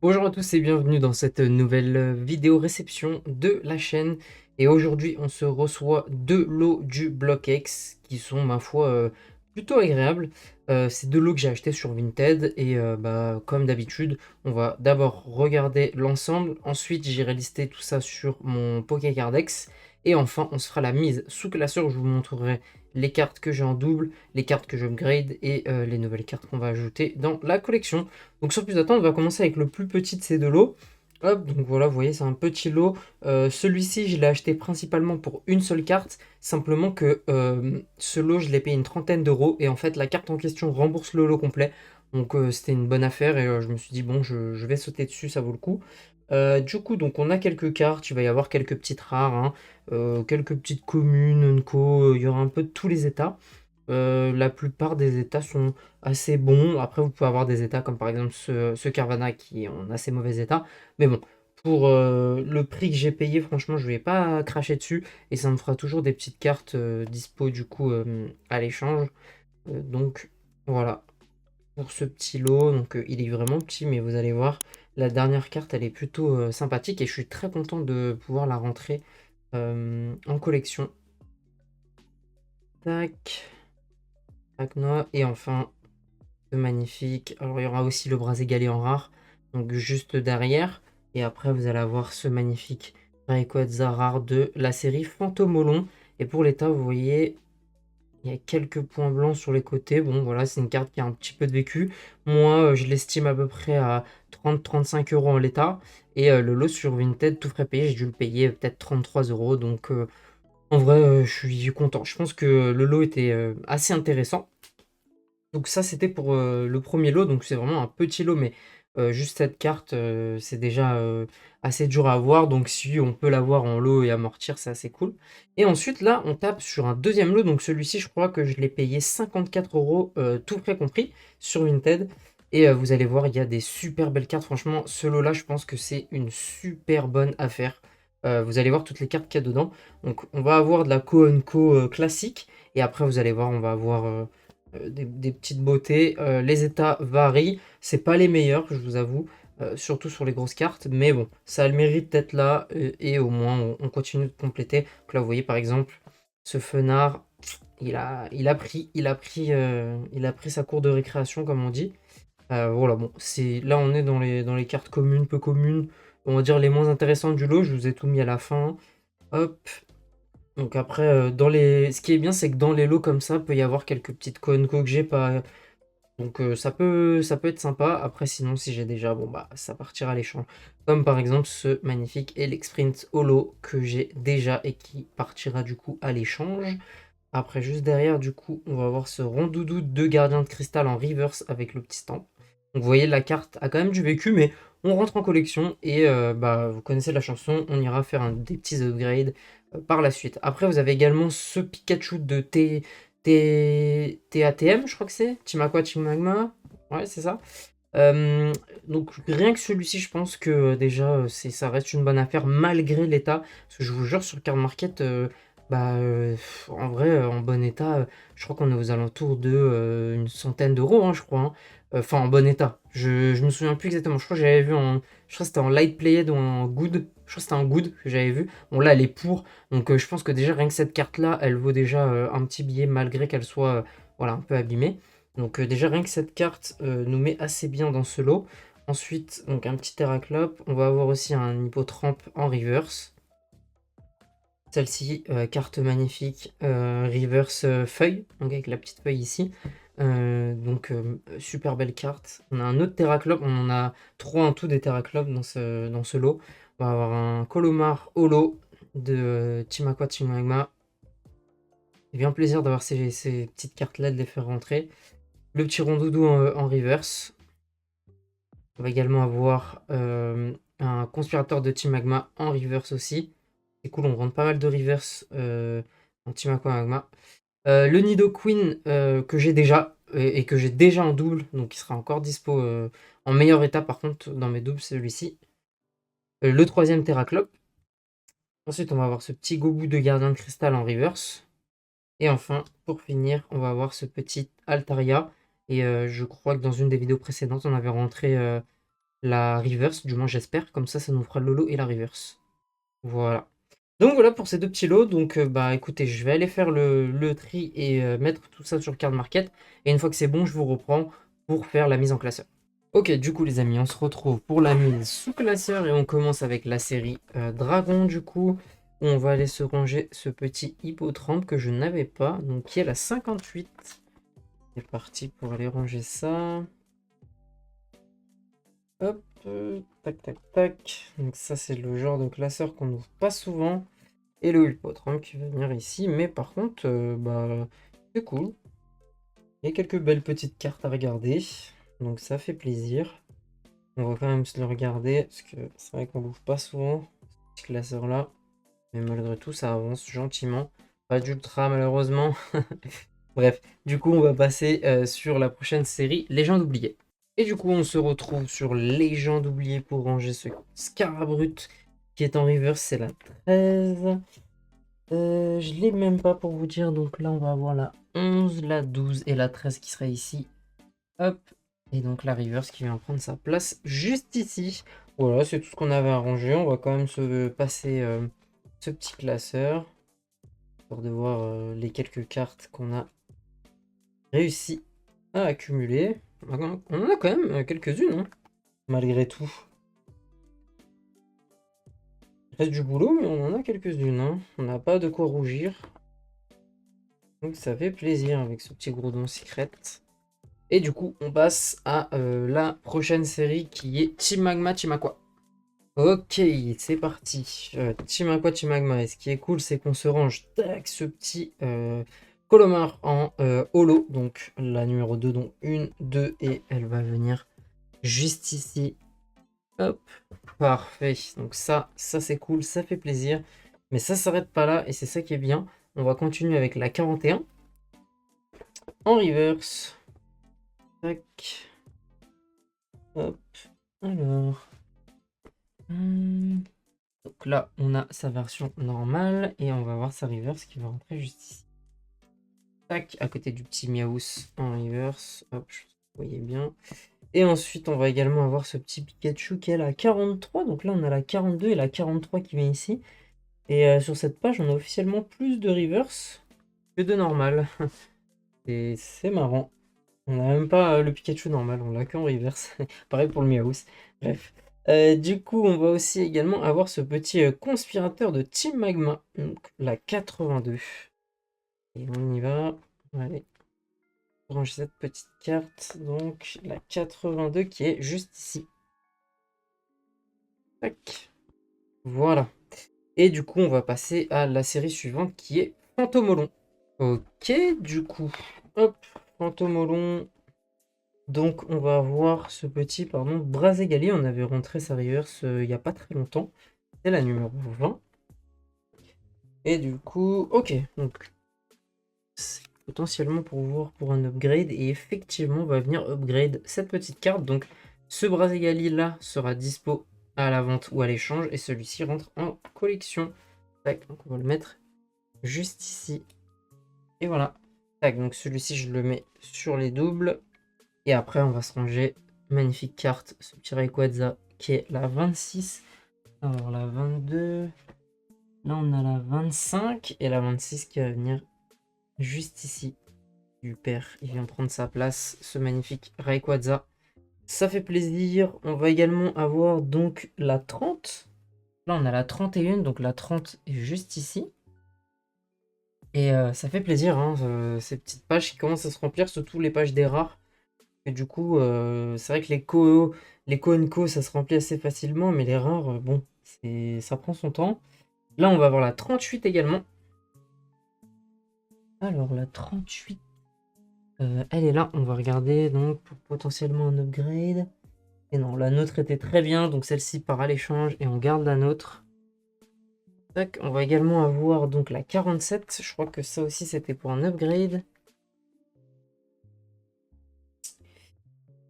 Bonjour à tous et bienvenue dans cette nouvelle vidéo réception de la chaîne. Et aujourd'hui, on se reçoit deux lots du Block X qui sont, ma foi, plutôt agréables. C'est deux lots que j'ai achetés sur Vinted et comme d'habitude, on va d'abord regarder l'ensemble. Ensuite, j'irai lister tout ça sur mon Pokécardex. Et enfin, on se fera la mise sous classeur. Je vous montrerai les cartes que j'ai en double, les cartes que je upgrade et les nouvelles cartes qu'on va ajouter dans la collection. Donc sans plus attendre, on va commencer avec le plus petit de ces deux lots. Hop, donc voilà, vous voyez, c'est un petit lot. Celui-ci, je l'ai acheté principalement pour une seule carte. Simplement que ce lot, je l'ai payé une trentaine d'euros. Et en fait, la carte en question rembourse le lot complet. Donc c'était une bonne affaire. Et je me suis dit, bon, je vais sauter dessus, ça vaut le coup. Du coup, donc on a quelques cartes. Il va y avoir quelques petites rares, hein, quelques petites communes, Unco. Il y aura un peu de tous les états. La plupart des états sont assez bons. Après, vous pouvez avoir des états comme par exemple ce Carvana qui est en assez mauvais état. Mais bon, pour le prix que j'ai payé, franchement, je ne vais pas cracher dessus. Et ça me fera toujours des petites cartes dispo du coup à l'échange. Donc voilà, pour ce petit lot. Donc il est vraiment petit, mais vous allez voir, la dernière carte, elle est plutôt sympathique. Et je suis très content de pouvoir la rentrer en collection. Tac, tac, noix. Et enfin, magnifique. Alors, il y aura aussi le bras égalé en rare, donc juste derrière. Et après, vous allez avoir ce magnifique Rayquaza rare de la série Fantomolon. Et pour l'état, vous voyez, il y a quelques points blancs sur les côtés. Bon, voilà, c'est une carte qui a un petit peu de vécu. Moi, je l'estime à peu près à 30-35 € en l'état. Et le lot sur Vinted, tout frais payé, j'ai dû le payer peut-être 33 euros. Donc, en vrai, je suis content. Je pense que le lot était assez intéressant. Donc ça, c'était pour le premier lot, donc c'est vraiment un petit lot, mais juste cette carte, c'est déjà assez dur à avoir, donc si on peut l'avoir en lot et amortir, c'est assez cool. Et ensuite, là, on tape sur un deuxième lot, donc celui-ci, je crois que je l'ai payé 54 euros, tout frais compris, sur Vinted. Et vous allez voir, il y a des super belles cartes. Franchement, ce lot-là, je pense que c'est une super bonne affaire. Vous allez voir toutes les cartes qu'il y a dedans. Donc, on va avoir de la Co classique, et après, vous allez voir, on va avoir des petites beautés. Les états varient. C'est pas les meilleurs, je vous avoue, surtout sur les grosses cartes. Mais bon, ça a le mérite d'être là. Et au moins, on continue de compléter. Donc là, vous voyez par exemple, ce fenard, il a pris sa cour de récréation, comme on dit. Voilà, bon, là, on est dans les cartes communes, peu communes. On va dire les moins intéressantes du lot. Je vous ai tout mis à la fin. Hop. Donc après, ce qui est bien, c'est que dans les lots comme ça, peut y avoir quelques petites Konko que j'ai pas. Donc ça peut être sympa. Après, sinon, si j'ai déjà, bon bah ça partira à l'échange. Comme par exemple ce magnifique Elec Sprint Holo que j'ai déjà et qui partira du coup à l'échange. Après, juste derrière, du coup, on va avoir ce Rondoudou de Gardien de Cristal en reverse avec le petit stamp. Donc vous voyez, la carte a quand même du vécu, mais on rentre en collection et vous connaissez la chanson, on ira faire des petits upgrades par la suite. Après, vous avez également ce Pikachu de TATM, je crois que c'est Team Aqua, Team Magma. Ouais, c'est ça. Euh, donc rien que celui-ci, je pense que déjà, ça reste une bonne affaire malgré l'état. Parce que je vous jure, sur Card Market, en vrai, en bon état, je crois qu'on est aux alentours de une centaine d'euros, hein, je crois, hein. Enfin, en bon état. Je me souviens plus exactement. Je crois que j'avais vu je crois que c'était en light played ou en good. Je crois que c'était en good que j'avais vu. Bon, là, elle est pour. Donc, je pense que déjà, rien que cette carte-là, elle vaut déjà un petit billet malgré qu'elle soit voilà, un peu abîmée. Donc déjà rien que cette carte nous met assez bien dans ce lot. Ensuite, donc un petit Terraclope. On va avoir aussi un Hippotrampe en reverse. Celle-ci, carte magnifique, reverse feuille, donc avec la petite feuille ici. Super belle carte. On a un autre Terraclope, on en a trois en tout des Terraclopes dans ce lot. On va avoir un Colomar Holo de Team Aqua Team Magma. C'est bien plaisir d'avoir ces petites cartes-là, de les faire rentrer. Le petit Rondoudou en reverse. On va également avoir un conspirateur de Team Magma en reverse aussi. C'est cool, on rentre pas mal de reverse en Team Aqua Magma. Le Nidoqueen que j'ai déjà et que j'ai déjà en double, donc il sera encore dispo en meilleur état par contre dans mes doubles, c'est celui-ci. Le troisième Terraclope. Ensuite, on va avoir ce petit Gobou de Gardien de Cristal en reverse. Et enfin, pour finir, on va avoir ce petit Altaria. Et je crois que dans une des vidéos précédentes, on avait rentré la reverse, du moins j'espère, comme ça nous fera le lot et la reverse. Voilà. Donc voilà pour ces deux petits lots. Donc bah écoutez, je vais aller faire le tri et mettre tout ça sur Card Market. Et une fois que c'est bon, je vous reprends pour faire la mise en classeur. Ok, du coup les amis, on se retrouve pour la mise sous classeur et on commence avec la série Dragon du coup. On va aller se ranger ce petit hippotrampe que je n'avais pas, donc qui est la 58. C'est parti pour aller ranger ça. Hop, tac tac tac. Donc ça c'est le genre de classeur qu'on n'ouvre pas souvent. Et le hippotrampe qui va venir ici, mais par contre, bah c'est cool. Il y a quelques belles petites cartes à regarder, donc ça fait plaisir. On va quand même se le regarder, parce que c'est vrai qu'on l'ouvre pas souvent, ce petit classeur-là. Mais malgré tout, ça avance gentiment. Pas d'ultra, malheureusement. Bref, du coup, on va passer sur la prochaine série, Légende oubliée. Et du coup, on se retrouve sur Légende oubliée pour ranger ce Scarabrut qui est en reverse, c'est la 13. Je l'ai même pas pour vous dire, donc là, on va avoir la 11, la 12 et la 13 qui sera ici. Hop, et donc la reverse qui vient prendre sa place juste ici. Voilà, c'est tout ce qu'on avait à ranger. On va quand même se passer ce petit classeur pour de voir les quelques cartes qu'on a réussi à accumuler. On en a quand même quelques-unes, hein, malgré tout. Il reste du boulot, mais on en a quelques-unes, hein. On n'a pas de quoi rougir. Donc ça fait plaisir avec ce petit Groudon Secret. Et du coup, on passe à la prochaine série qui est Team Magma, Team Aqua. Ok, c'est parti. Team Aqua, Team Magma. Et ce qui est cool, c'est qu'on se range tac, ce petit Colomar en holo. Donc la numéro 2, donc 1, 2, et elle va venir juste ici. Hop, parfait. Donc ça c'est cool, ça fait plaisir. Mais ça s'arrête pas là et c'est ça qui est bien. On va continuer avec la 41 en reverse. Tac. Hop. Alors. Donc là, on a sa version normale et on va voir sa reverse qui va rentrer juste ici. Tac, à côté du petit Miaus en reverse. Hop, je pense que vous voyez bien. Et ensuite, on va également avoir ce petit Pikachu qui est la 43. Donc là, on a la 42 et la 43 qui vient ici. Et sur cette page, on a officiellement plus de reverse que de normal. Et c'est marrant. On n'a même pas le Pikachu normal, on l'a qu'en reverse. Pareil pour le Miaus. Bref. Du coup, on va aussi également avoir ce petit conspirateur de Team Magma. Donc la 82. Et on y va. Allez. Ranger cette petite carte. Donc la 82 qui est juste ici. Tac. Voilà. Et du coup, on va passer à la série suivante qui est Fantomolon. Ok, du coup. Hop. Fantomolon. Donc on va avoir ce petit, pardon, Braségali. On avait rentré sa reverse il n'y a pas très longtemps. C'est la numéro 20. Et du coup, ok. Donc c'est potentiellement pour voir pour un upgrade. Et effectivement, on va venir upgrade cette petite carte. Donc ce Braségali là sera dispo à la vente ou à l'échange. Et celui-ci rentre en collection. Tac, donc on va le mettre juste ici. Et voilà. Tac, donc celui-ci je le mets sur les doubles. Et après, on va se ranger. Magnifique carte, ce petit Rayquaza qui est la 26. Alors la 22. Là, on a la 25 et la 26 qui va venir juste ici. Super, il vient prendre sa place, ce magnifique Rayquaza. Ça fait plaisir. On va également avoir donc la 30. Là, on a la 31, donc la 30 est juste ici. Et ça fait plaisir, hein, ces petites pages qui commencent à se remplir, surtout les pages des rares. Et du coup, c'est vrai que les co ça se remplit assez facilement, mais les rares, bon, ça prend son temps. Là, on va avoir la 38 également. Alors, la 38, elle est là. On va regarder donc pour potentiellement un upgrade. Et non, la nôtre était très bien, donc celle-ci part à l'échange et on garde la nôtre. Tac, on va également avoir donc la 47. Je crois que ça aussi, c'était pour un upgrade.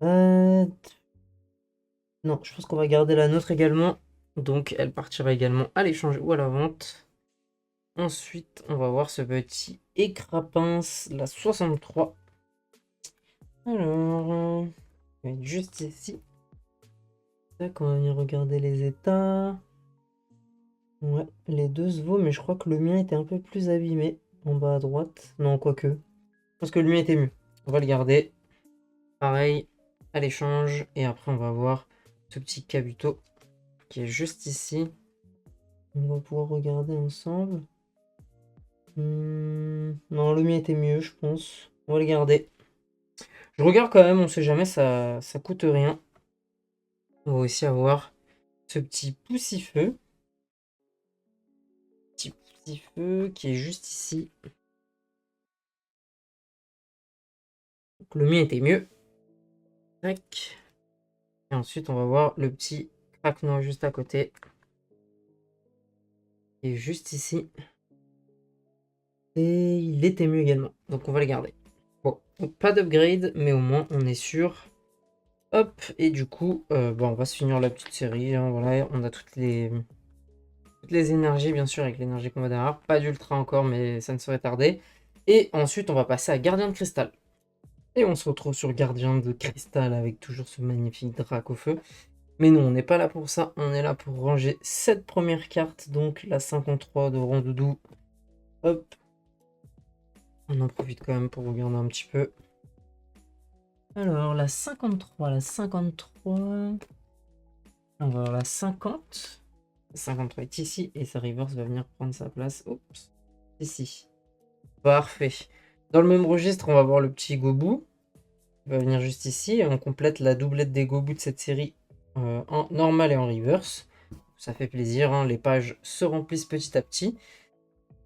Euh, Non, je pense qu'on va garder la nôtre également. Donc, elle partira également à l'échange ou à la vente. Ensuite, on va voir ce petit écrapince, la 63. Alors, on va mettre juste ici. Tac, on va venir regarder les états. Ouais, les deux se vaut, mais je crois que le mien était un peu plus abîmé en bas à droite. Non, quoique. Je pense que le mien était mieux. On va le garder. Pareil, à l'échange. Et après, on va voir ce petit cabuto qui est juste ici. On va pouvoir regarder ensemble. Non, le mien était mieux, je pense. On va le garder. Je regarde quand même, on sait jamais, ça coûte rien. On va aussi avoir ce petit poussifeu. Petit poussifeu qui est juste ici. Donc, le mien était mieux. Tac. Et ensuite, on va voir le petit craque-noix juste à côté. Qui est juste ici. Et il était mieux également. Donc on va le garder. Bon, donc, pas d'upgrade, mais au moins on est sûr. Hop, et du coup, bon, on va se finir la petite série. Hein, voilà, on a toutes les énergies, bien sûr, avec l'énergie qu'on va derrière. Pas d'ultra encore, mais ça ne saurait tarder. Et ensuite, on va passer à Gardien de Cristal. Et on se retrouve sur Gardien de Cristal avec toujours ce magnifique drac au feu. Mais non, on n'est pas là pour ça. On est là pour ranger cette première carte, donc la 53 de Rondoudou. Hop. On en profite quand même pour regarder un petit peu. Alors, la 53, la 53. On va voir la 50. La 53 est ici et sa reverse va venir prendre sa place. Oups, ici. Parfait. Dans le même registre, on va voir le petit Gobu. Il va venir juste ici et on complète la doublette des Gobu de cette série en normal et en reverse. Ça fait plaisir, hein, les pages se remplissent petit à petit.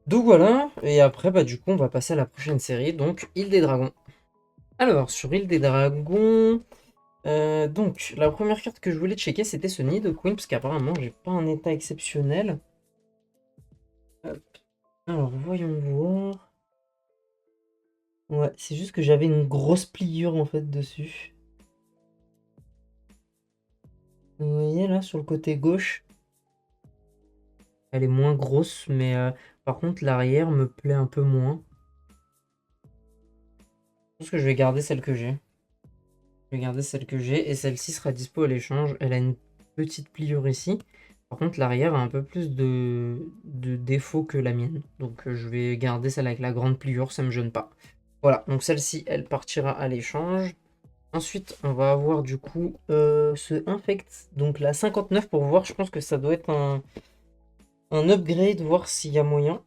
Donc voilà, et après, bah, du coup, on va passer à la prochaine série, donc Île des Dragons. Alors, sur Île des Dragons, donc la première carte que je voulais checker, c'était ce Nidoqueen, parce qu'apparemment, j'ai pas un état exceptionnel. Hop. Alors, voyons voir. Ouais, c'est juste que j'avais une grosse pliure, en fait, dessus. Vous voyez, là, sur le côté gauche, elle est moins grosse, mais par contre, l'arrière me plaît un peu moins. Je pense que je vais garder celle que j'ai. Je vais garder celle que j'ai et celle-ci sera dispo à l'échange. Elle a une petite pliure ici. Par contre, l'arrière a un peu plus de défauts que la mienne. Donc, je vais garder celle avec la grande pliure, ça me gêne pas. Voilà, donc celle-ci, elle partira à l'échange. Ensuite, on va avoir du coup ce Infect, donc la 59 pour voir. Je pense que ça doit être un upgrade, voir s'il y a moyen.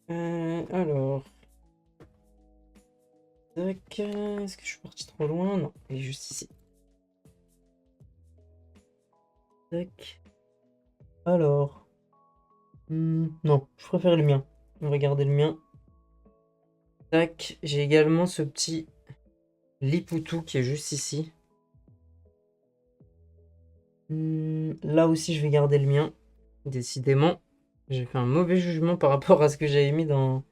Alors, tac, est-ce que je suis parti trop loin? Non, il est juste ici. Tac. Alors, non, je préfère le mien. On va garder le mien. Tac, j'ai également ce petit Lipoutou qui est juste ici. Là aussi, je vais garder le mien. Décidément, j'ai fait un mauvais jugement par rapport à ce que j'avais mis dans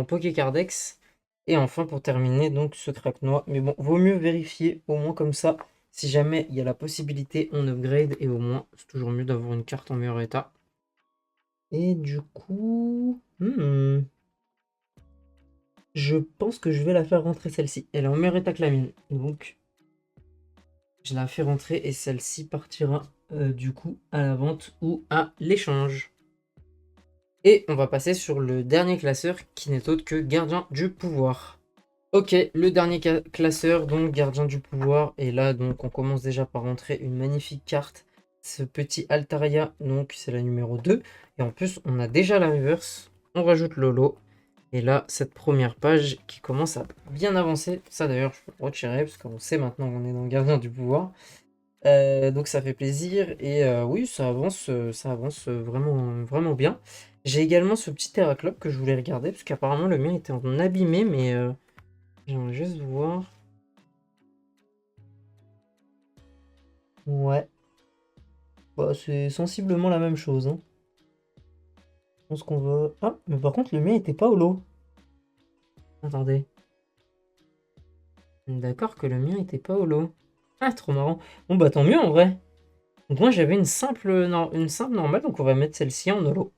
Pokécardex. Et enfin, pour terminer, donc ce craque-noix. Mais bon, vaut mieux vérifier, au moins comme ça. Si jamais il y a la possibilité, on upgrade. Et au moins, c'est toujours mieux d'avoir une carte en meilleur état. Et du coup... je pense que je vais la faire rentrer celle-ci. Elle est en meilleur état que la mienne. Donc, je la fais rentrer et celle-ci partira du coup à la vente ou à l'échange. Et on va passer sur le dernier classeur qui n'est autre que Gardien du Pouvoir. Ok, le dernier classeur, donc Gardien du Pouvoir. Et là, donc, on commence déjà par rentrer une magnifique carte. Ce petit Altaria, donc c'est la numéro 2. Et en plus, on a déjà la reverse. On rajoute Lolo. Et là, cette première page qui commence à bien avancer. Ça d'ailleurs, je peux le retirer parce qu'on sait maintenant qu'on est dans le Gardien du Pouvoir. Donc ça fait plaisir. Et oui, ça avance vraiment, vraiment bien. J'ai également ce petit Terraclope que je voulais regarder parce qu'apparemment le mien était en abîmé. Mais j'aimerais juste voir. Ouais, bah, c'est sensiblement la même chose. Hein. Je pense qu'on va... Ah, mais par contre le mien était pas au lot. Attendez. D'accord que le mien était pas au lot. Ah, trop marrant. Bon bah tant mieux en vrai. Donc moi j'avais une simple, une simple normale, donc on va mettre celle-ci en holo.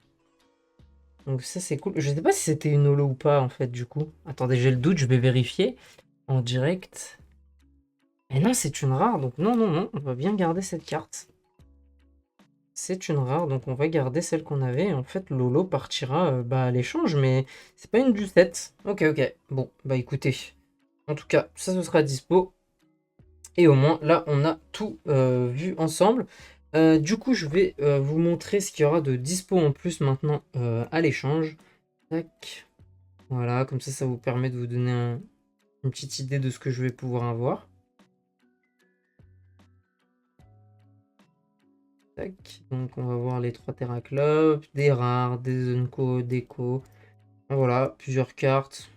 Donc ça c'est cool. Je sais pas si c'était une holo ou pas en fait du coup. Attendez, j'ai le doute, je vais vérifier en direct. Et non, c'est une rare, donc non, non, non, on va bien garder cette carte. C'est une rare, donc on va garder celle qu'on avait. Et en fait, Lolo partira bah, à l'échange, mais c'est pas une du 7. Ok, ok. Bon, bah écoutez. En tout cas, ça, ce sera dispo. Et au moins, là, on a tout vu ensemble. Du coup, je vais vous montrer ce qu'il y aura de dispo en plus maintenant à l'échange. Tac. Voilà, comme ça vous permet de vous donner une petite idée de ce que je vais pouvoir avoir. Tac. Donc, on va voir les 3 Terraclops, des rares, des Unco, des Co. Voilà, plusieurs cartes,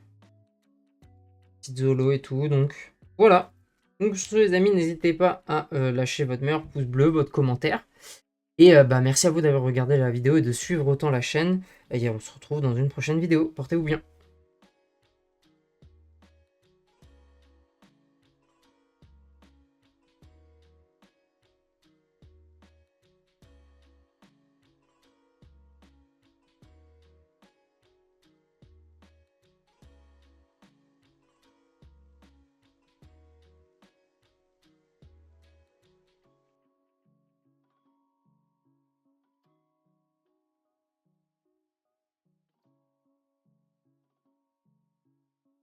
petites Zolo et tout. Donc, voilà. Donc, sur ce, les amis, n'hésitez pas à lâcher votre meilleur pouce bleu, votre commentaire. Et bah, merci à vous d'avoir regardé la vidéo et de suivre autant la chaîne. Et on se retrouve dans une prochaine vidéo. Portez-vous bien.